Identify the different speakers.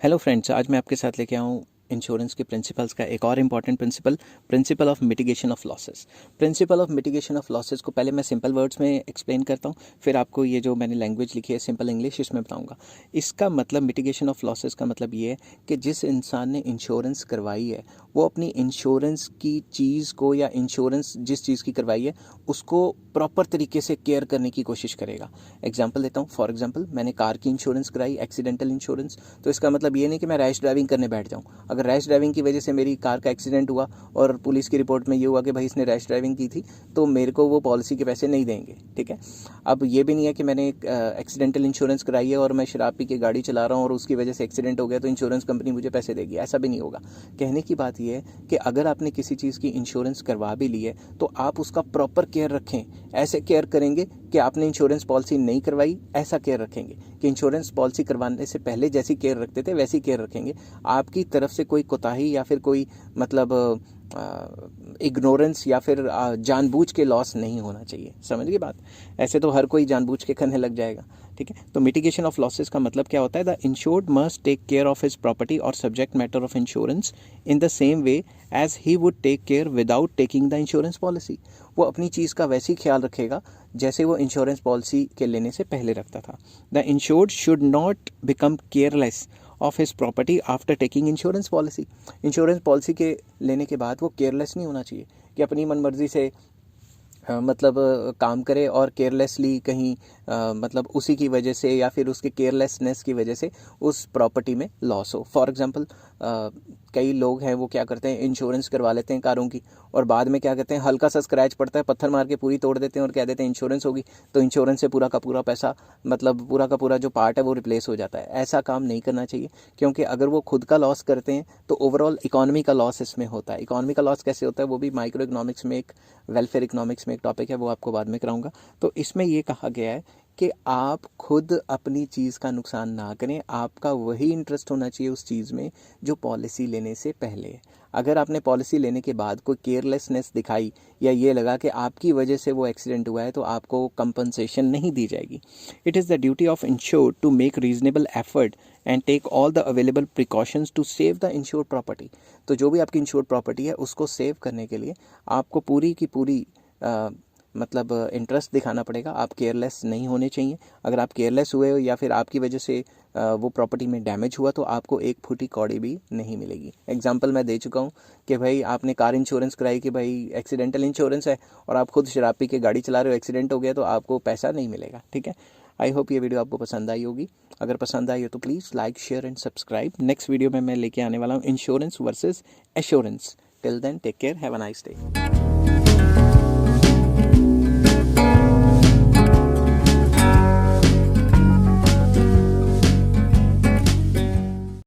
Speaker 1: Hello friends, आज मैं आपके साथ लेके आया हूँ इंश्योरेंस के प्रिंसिपल्स का एक और important principle of mitigation of losses. Principle of mitigation of losses को पहले मैं सिंपल वर्ड्स में एक्सप्लेन करता हूँ, फिर आपको ये जो मैंने लैंग्वेज लिखी है सिंपल इंग्लिश, इसमें बताऊँगा। इसका मतलब मिटिगेशन ऑफ लॉसेस का मतलब ये है कि जिस इंसान ने इंश्योरेंस करवाई है वो अपनी इंश्योरेंस की चीज़ को या इंश्योरेंस जिस चीज़ की करवाई है उसको प्रॉपर तरीके से केयर करने की कोशिश करेगा। एग्जाम्पल देता हूँ, फॉर एग्जाम्पल मैंने कार की इंश्योरेंस कराई, एक्सीडेंटल इंश्योरेंस। तो इसका मतलब ये नहीं कि मैं रैश ड्राइविंग करने बैठ जाऊँ। अगर रैश ड्राइविंग की वजह से मेरी कार का एक्सीडेंट हुआ और पुलिस की रिपोर्ट में ये हुआ कि भाई इसने रैश ड्राइविंग की थी, तो मेरे को वो पॉलिसी के पैसे नहीं देंगे। ठीक है। अब ये भी नहीं है कि मैंने एक्सीडेंटल इंश्योरेंस कराई है और मैं शराब पी के गाड़ी चला रहा हूँ और उसकी वजह से एक्सीडेंट हो गया तो इंश्योरेंस कंपनी मुझे पैसे देगी, ऐसा भी नहीं होगा। कहने की बात यह है कि अगर आपने किसी चीज़ की इंश्योरेंस करवा भी ली है तो आप उसका प्रॉपर केयर रखें। ऐसे केयर करेंगे कि आपने इंश्योरेंस पॉलिसी नहीं करवाई, ऐसा केयर रखेंगे कि इंश्योरेंस पॉलिसी करवाने से पहले जैसी केयर रखते थे वैसी केयर रखेंगे। आपकी तरफ से कोई कोताही या फिर कोई मतलब इग्नोरेंस या फिर जानबूझ के लॉस नहीं होना चाहिए। समझ गए बात? ऐसे तो हर कोई जानबूझ के करने लग जाएगा। ठीक है। तो मिटिगेशन ऑफ लॉसेस का मतलब क्या होता है? The insured must take care of his property और subject matter of insurance in the same way as he would take care without taking the insurance policy. वो अपनी चीज़ का वैसे ही ख्याल रखेगा जैसे वो इंश्योरेंस पॉलिसी के लेने से पहले रखता था। The insured should not become careless of his property after taking insurance policy. Insurance policy के लेने के बाद वो केयरलेस नहीं होना चाहिए कि अपनी मनमर्जी से मतलब काम करे और केयरलेसली कहीं मतलब उसी की वजह से या फिर उसके केयरलेसनेस की वजह से उस प्रॉपर्टी में लॉस हो। फॉर एग्जांपल कई लोग हैं वो क्या करते हैं, इंश्योरेंस करवा लेते हैं कारों की और बाद में क्या कहते हैं, हल्का सा स्क्रैच पड़ता है, पत्थर मार के पूरी तोड़ देते हैं और कह देते हैं इंश्योरेंस होगी, तो इंश्योरेंस से पूरा का पूरा पैसा मतलब पूरा का पूरा जो पार्ट है वो रिप्लेस हो जाता है। ऐसा काम नहीं करना चाहिए क्योंकि अगर वो खुद का लॉस करते हैं तो ओवरऑल इकॉनमी का लॉस इसमें होता है। इकॉनमी का लॉस कैसे होता है वो भी माइक्रो इकोनॉमिक्स में एक वेलफेयर इकोनॉमिक्स में एक टॉपिक है, वो आपको बाद में कराऊंगा। तो इसमें ये कहा गया है कि आप खुद अपनी चीज़ का नुकसान ना करें, आपका वही इंटरेस्ट होना चाहिए उस चीज़ में जो पॉलिसी लेने से पहले है। अगर आपने पॉलिसी लेने के बाद कोई केयरलेसनेस दिखाई या ये लगा कि आपकी वजह से वो एक्सीडेंट हुआ है तो आपको कंपनसेशन नहीं दी जाएगी। It is the duty of insured to make reasonable effort and take all the available precautions to save the insured property. तो जो भी आपकी इंश्योर्ड प्रॉपर्टी है उसको सेव करने के लिए आपको पूरी की पूरी मतलब इंटरेस्ट दिखाना पड़ेगा। आप केयरलेस नहीं होने चाहिए। अगर आप केयरलेस हुए हो या फिर आपकी वजह से वो प्रॉपर्टी में डैमेज हुआ तो आपको एक फुटी कौड़ी भी नहीं मिलेगी। एग्जांपल मैं दे चुका हूँ कि भाई आपने कार इंश्योरेंस कराई कि भाई एक्सीडेंटल इंश्योरेंस है और आप खुद शराब पी के गाड़ी चला रहे हो, एक्सीडेंट हो गया तो आपको पैसा नहीं मिलेगा। ठीक है। आई होप ये वीडियो आपको पसंद आई होगी। अगर पसंद आई हो तो please like, share and subscribe. Next video में मैं लेके आने वाला हूँ insurance versus assurance. Till then take care, have a nice day.